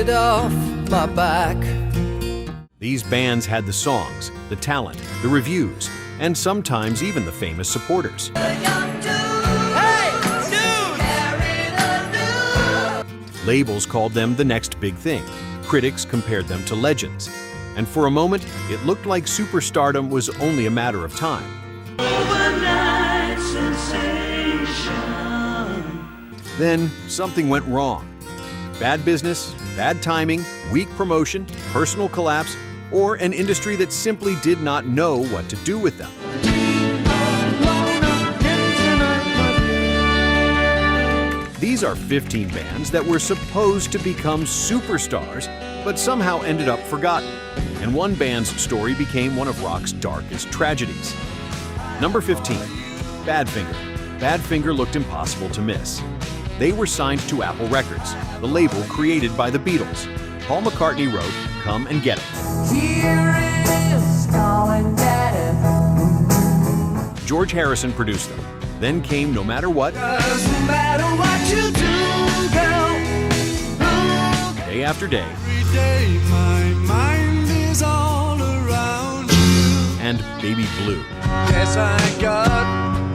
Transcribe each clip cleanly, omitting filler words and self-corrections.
get off my back. These bands had the songs, the talent, the reviews, and sometimes even the famous supporters. Labels called them the next big thing. Critics compared them to legends. And for a moment, it looked like superstardom was only a matter of time. Overnight sensation. Then something went wrong. Bad business, bad timing, weak promotion, personal collapse, or an industry that simply did not know what to do with them. These are 15 bands that were supposed to become superstars, but somehow ended up forgotten. And one band's story became one of rock's darkest tragedies. Number 15, Badfinger. Badfinger looked impossible to miss. They were signed to Apple Records, the label created by the Beatles. Paul McCartney wrote, "Come and Get It." Here it is, calling Daddy. George Harrison produced them. Then came No Matter What, Doesn't matter what you do, girl. Day After Day, Every day my mind is all around you. and Baby Blue. Guess I got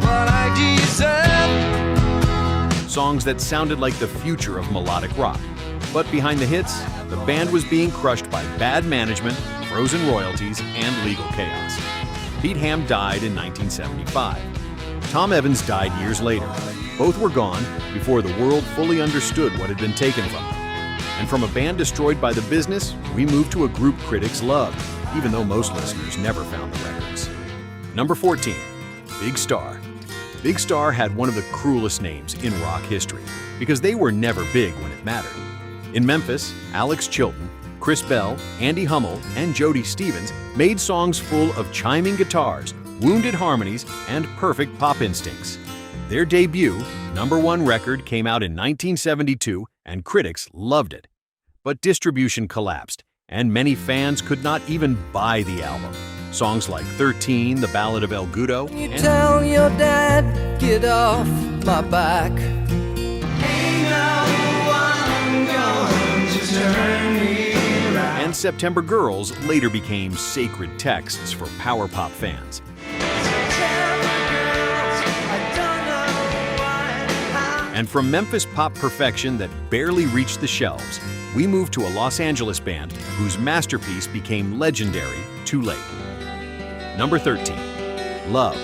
what I deserve. Songs that sounded like the future of melodic rock. But behind the hits, the band was being crushed by bad management, frozen royalties, and legal chaos. Pete Ham died in 1975. Tom Evans died years later. Both were gone before the world fully understood what had been taken from them. And from a band destroyed by the business, we moved to a group critics loved, even though most listeners never found the records. Number 14, Big Star. Big Star had one of the cruelest names in rock history because they were never big when it mattered. In Memphis, Alex Chilton, Chris Bell, Andy Hummel, and Jody Stevens made songs full of chiming guitars, wounded harmonies, and perfect pop instincts. Their debut, #1 record, came out in 1972, and critics loved it. But distribution collapsed, and many fans could not even buy the album. Songs like 13, The Ballad of El Gudo, You tell your dad, get off my back. and September Girls later became sacred texts for power pop fans. And from Memphis pop perfection that barely reached the shelves, we moved to a Los Angeles band whose masterpiece became legendary too late. Number 13, Love.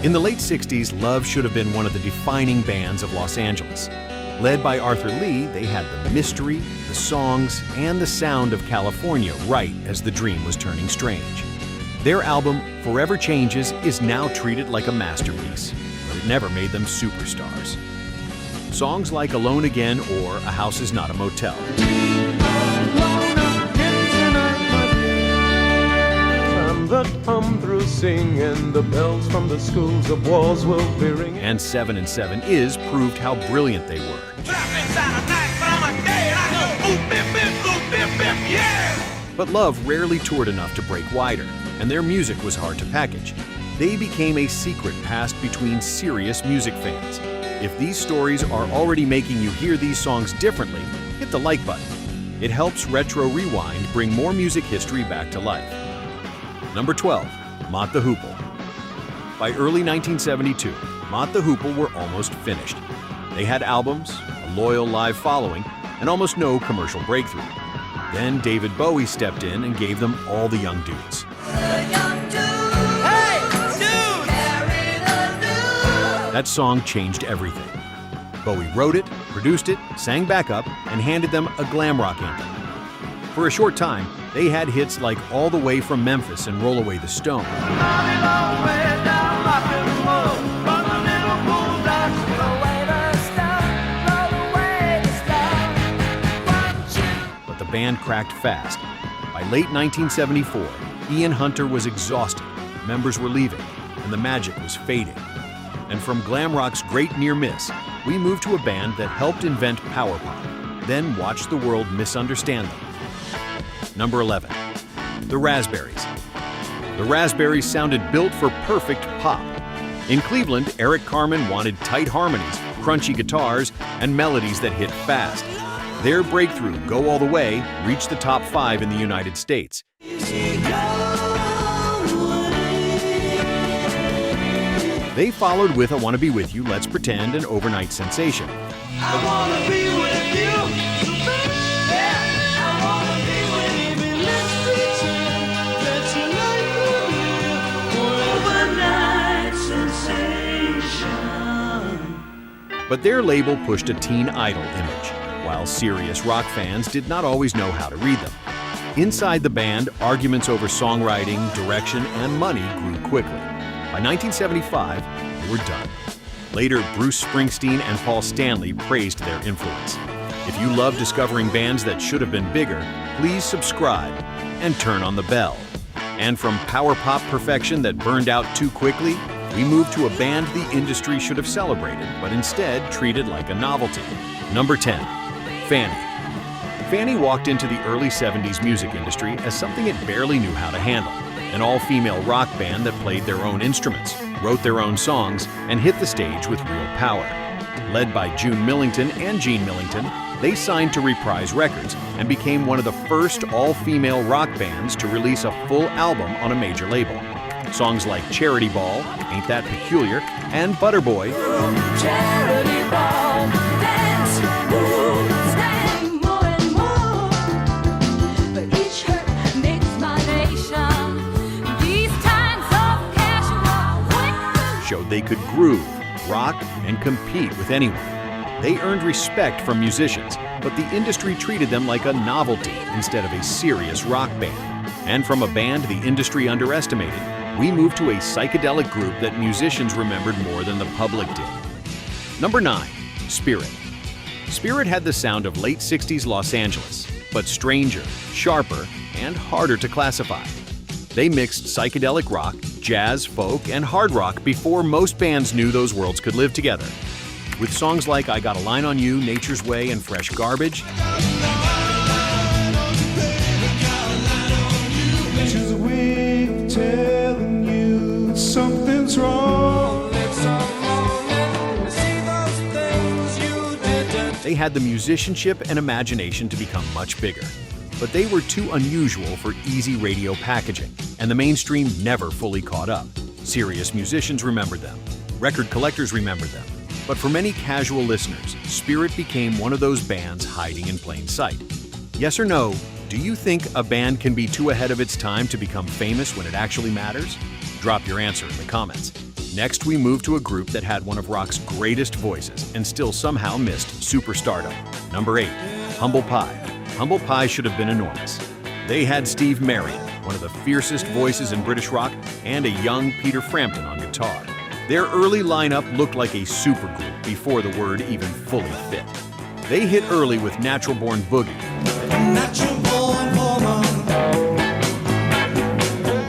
In the late 60s, Love should have been one of the defining bands of Los Angeles. Led by Arthur Lee, they had the mystery, the songs, and the sound of California right as the dream was turning strange. Their album, Forever Changes, is now treated like a masterpiece, but it never made them superstars. Songs like Alone Again or A House Is Not a Motel. That hum through singing, the bells from the schools of walls will be ringing. And 7 and 7 is proved how brilliant they were. But Love rarely toured enough to break wider, and their music was hard to package. They became a secret passed between serious music fans. If these stories are already making you hear these songs differently, hit the like button. It helps Retro Rewind bring more music history back to life. Number 12, Mott the Hoople. By early 1972, Mott the Hoople were almost finished. They had albums, a loyal live following, and almost no commercial breakthrough. Then David Bowie stepped in and gave them all the young dudes. That song changed everything. Bowie wrote it, produced it, sang backup, and handed them a glam rock anthem. For a short time, they had hits like All the Way from Memphis and Roll Away the Stone. But the band cracked fast. By late 1974, Ian Hunter was exhausted, members were leaving, and the magic was fading. And from glam rock's great near miss, we moved to a band that helped invent power pop, then watched the world misunderstand them. Number 11, the Raspberries. The Raspberries sounded built for perfect pop. In Cleveland, Eric Carmen wanted tight harmonies, crunchy guitars, and melodies that hit fast. Their breakthrough, Go All the Way, reached the top 5 in the United States. They followed with I Wanna Be With You, Let's Pretend, an overnight sensation. I wanna be with you. Yeah, I wanna be with you. Let's pretend that tonight we'll live. Overnight sensation. But their label pushed a teen idol image, while serious rock fans did not always know how to read them. Inside the band, arguments over songwriting, direction, and money grew quickly. By 1975, they were done. Later, Bruce Springsteen and Paul Stanley praised their influence. If you love discovering bands that should have been bigger, please subscribe and turn on the bell. And from power pop perfection that burned out too quickly, we moved to a band the industry should have celebrated, but instead treated like a novelty. Number 10, Fanny. Fanny walked into the early 70s music industry as something it barely knew how to handle. An all-female rock band that played their own instruments, wrote their own songs, and hit the stage with real power. Led by June Millington and Gene Millington, they signed to Reprise Records and became one of the first all-female rock bands to release a full album on a major label. Songs like Charity Ball, Ain't That Peculiar, and Butterboy Charity ball, dance, move, stand more and more. But each hurt makes my nation. These times of cash showed they could groove, rock, and compete with anyone. They earned respect from musicians, but the industry treated them like a novelty instead of a serious rock band. And from a band the industry underestimated, we moved to a psychedelic group that musicians remembered more than the public did. Number 9, Spirit. Spirit had the sound of late 60s Los Angeles, but stranger, sharper, and harder to classify. They mixed psychedelic rock, jazz, folk, and hard rock before most bands knew those worlds could live together. With songs like I Got a Line on You, Nature's Way, and Fresh Garbage, She's a way of telling you something's wrong. they had the musicianship and imagination to become much bigger. But they were too unusual for easy radio packaging, and the mainstream never fully caught up. Serious musicians remembered them. Record collectors remembered them. But for many casual listeners, Spirit became one of those bands hiding in plain sight. Yes or no, do you think a band can be too ahead of its time to become famous when it actually matters? Drop your answer in the comments. Next, we move to a group that had one of rock's greatest voices and still somehow missed superstardom. Number 8, Humble Pie. Humble Pie should have been enormous. They had Steve Marriott, one of the fiercest voices in British rock, and a young Peter Frampton on guitar. Their early lineup looked like a supergroup before the word even fully fit. They hit early with Natural Born Boogie,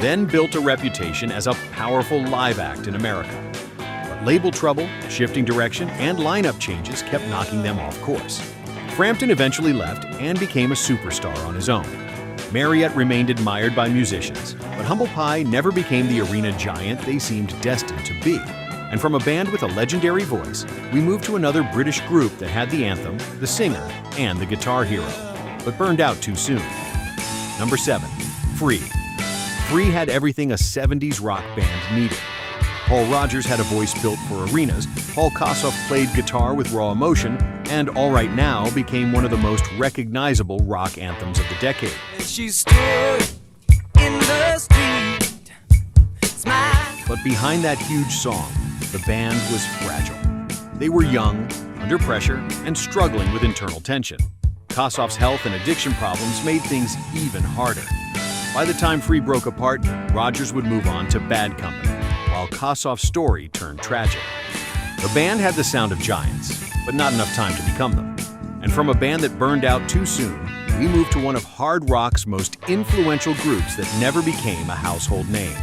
then built a reputation as a powerful live act in America. But label trouble, shifting direction, and lineup changes kept knocking them off course. Frampton eventually left and became a superstar on his own. Marriott remained admired by musicians, but Humble Pie never became the arena giant they seemed destined to be. And from a band with a legendary voice, we moved to another British group that had the anthem, the singer, and the guitar hero, but burned out too soon. Number 7, Free. Free had everything a 70s rock band needed. Paul Rodgers had a voice built for arenas, Paul Kossoff played guitar with raw emotion, and All Right Now became one of the most recognizable rock anthems of the decade. She stood in the street, smiled. But behind that huge song, the band was fragile. They were young, under pressure, and struggling with internal tension. Kossoff's health and addiction problems made things even harder. By the time Free broke apart, Rodgers would move on to Bad Company, while Kossoff's story turned tragic. The band had the sound of giants, but not enough time to become them. And from a band that burned out too soon, we moved to one of hard rock's most influential groups that never became a household name.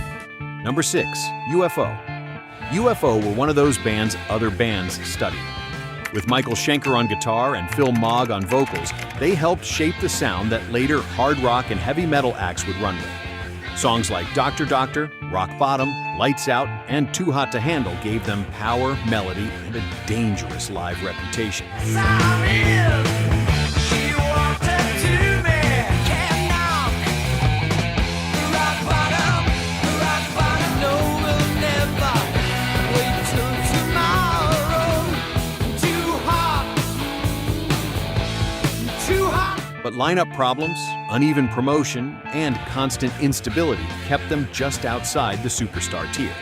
Number 6, UFO. UFO were one of those bands other bands studied. With Michael Schenker on guitar and Phil Mogg on vocals, they helped shape the sound that later hard rock and heavy metal acts would run with. Songs like Dr. Doctor, Rock Bottom, Lights Out, and Too Hot to Handle gave them power, melody, and a dangerous live reputation. She lineup problems, uneven promotion, and constant instability kept them just outside the superstar tier.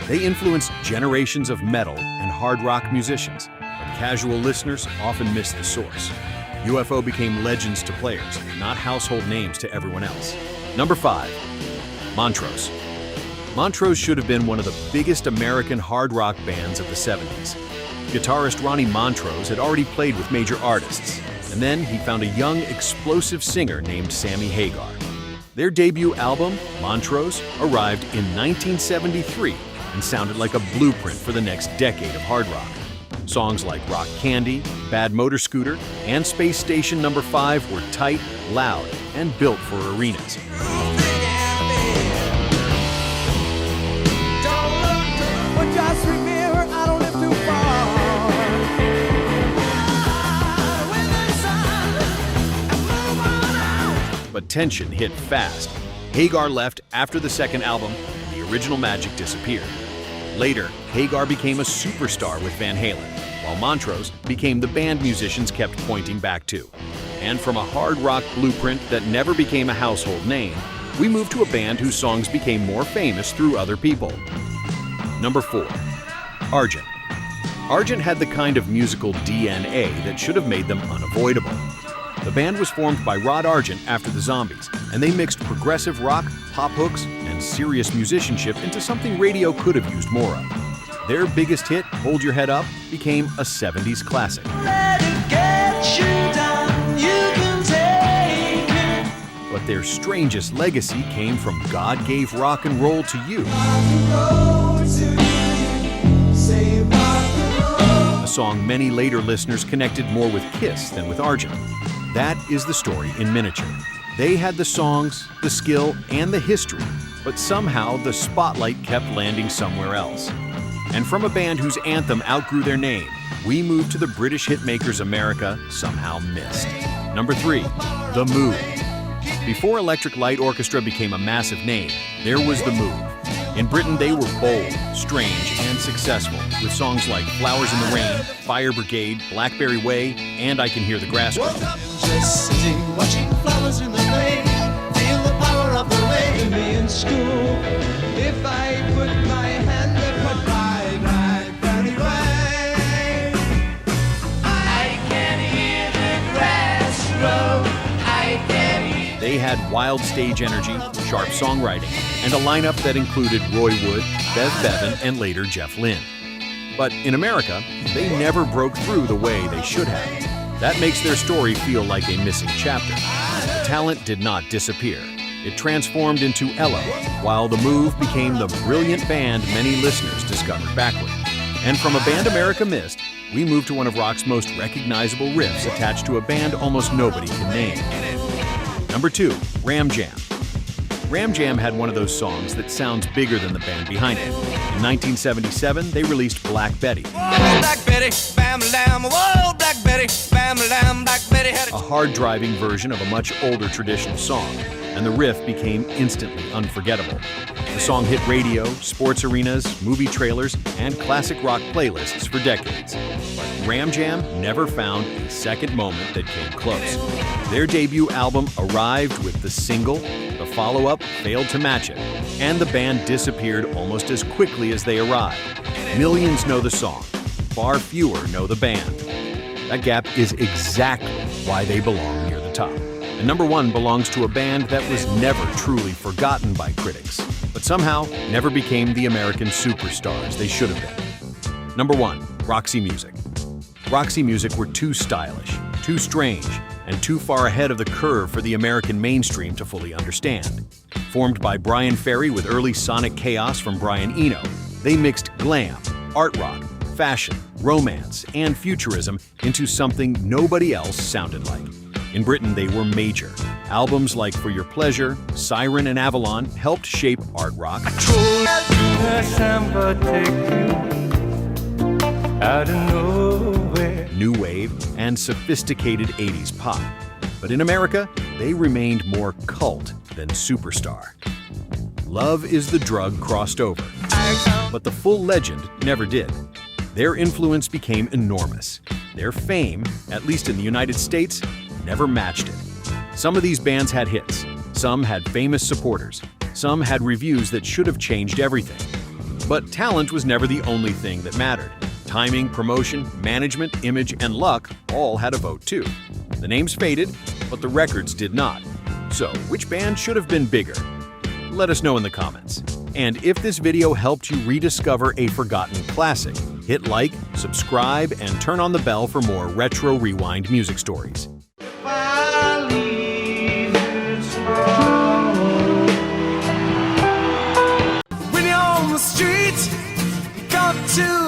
They influenced generations of metal and hard rock musicians, but casual listeners often missed the source. UFO became legends to players, not household names to everyone else. Number 5. Montrose. Montrose should have been one of the biggest American hard rock bands of the 70s. Guitarist Ronnie Montrose had already played with major artists, and then he found a young, explosive singer named Sammy Hagar. Their debut album, Montrose, arrived in 1973 and sounded like a blueprint for the next decade of hard rock. Songs like Rock Candy, Bad Motor Scooter, and Space Station No. 5 were tight, loud, and built for arenas. But tension hit fast. Hagar left after the second album, and the original magic disappeared. Later, Hagar became a superstar with Van Halen, while Montrose became the band musicians kept pointing back to. And from a hard rock blueprint that never became a household name, we moved to a band whose songs became more famous through other people. Number 4. Argent. Argent had the kind of musical DNA that should have made them unavoidable. The band was formed by Rod Argent after the Zombies, and they mixed progressive rock, pop hooks, and serious musicianship into something radio could have used more of. Their biggest hit, Hold Your Head Up, became a 70s classic. Let it get you down, you can take it. But their strangest legacy came from God Gave Rock and Roll to You, a song many later listeners connected more with Kiss than with Argent. That is the story in miniature. They had the songs, the skill, and the history, but somehow the spotlight kept landing somewhere else. And from a band whose anthem outgrew their name, we moved to the British hitmakers America somehow missed. Number 3. The Move. Before Electric Light Orchestra became a massive name, there was The Move. In Britain, they were bold, strange, and successful, with songs like Flowers in the Rain, Fire Brigade, Blackberry Way, and I Can Hear the Grass Grow. Just sitting, watching flowers in the rain. Feel the power of the rain. Me in school. If I put my hand upon Blackberry Way, I can hear the grass grow. I can hear. They had wild stage energy, sharp songwriting, and a lineup that included Roy Wood, Bev Bevan, and later Jeff Lynne. But in America, they never broke through the way they should have. That makes their story feel like a missing chapter. The talent did not disappear. It transformed into Ella, while The Move became the brilliant band many listeners discovered backward. And from a band America missed, we moved to one of rock's most recognizable riffs attached to a band almost nobody can name. Number 2, Ram Jam. Ram Jam had one of those songs that sounds bigger than the band behind it. In 1977, they released Black Betty. Black Betty, bam lamb, whoa, Black Betty, bam lamb, Black Betty had A hard-driving version of a much older traditional song, and the riff became instantly unforgettable. The song hit radio, sports arenas, movie trailers, and classic rock playlists for decades. But Ram Jam never found a second moment that came close. Their debut album arrived with the single, the follow-up failed to match it, and the band disappeared almost as quickly as they arrived. Millions know the song, far fewer know the band. That gap is exactly why they belong near the top. And number 1 belongs to a band that was never truly forgotten by critics, but somehow never became the American superstars they should have been. Number 1, Roxy Music. Roxy Music were too stylish, too strange, and too far ahead of the curve for the American mainstream to fully understand. Formed by Brian Ferry with early sonic chaos from Brian Eno, they mixed glam, art rock, fashion, romance, and futurism into something nobody else sounded like. In Britain, they were major. Albums like For Your Pleasure, Siren, and Avalon helped shape art rock, new wave, and sophisticated 80s pop. But in America, they remained more cult than superstar. Love Is the Drug crossed over, but the full legend never did. Their influence became enormous. Their fame, at least in the United States, never matched it. Some of these bands had hits, some had famous supporters, some had reviews that should have changed everything. But talent was never the only thing that mattered. Timing, promotion, management, image, and luck all had a vote too. The names faded, but the records did not. So, which band should have been bigger? Let us know in the comments. And if this video helped you rediscover a forgotten classic, hit like, subscribe, and turn on the bell for more Retro Rewind music stories. When you're on the street, you got to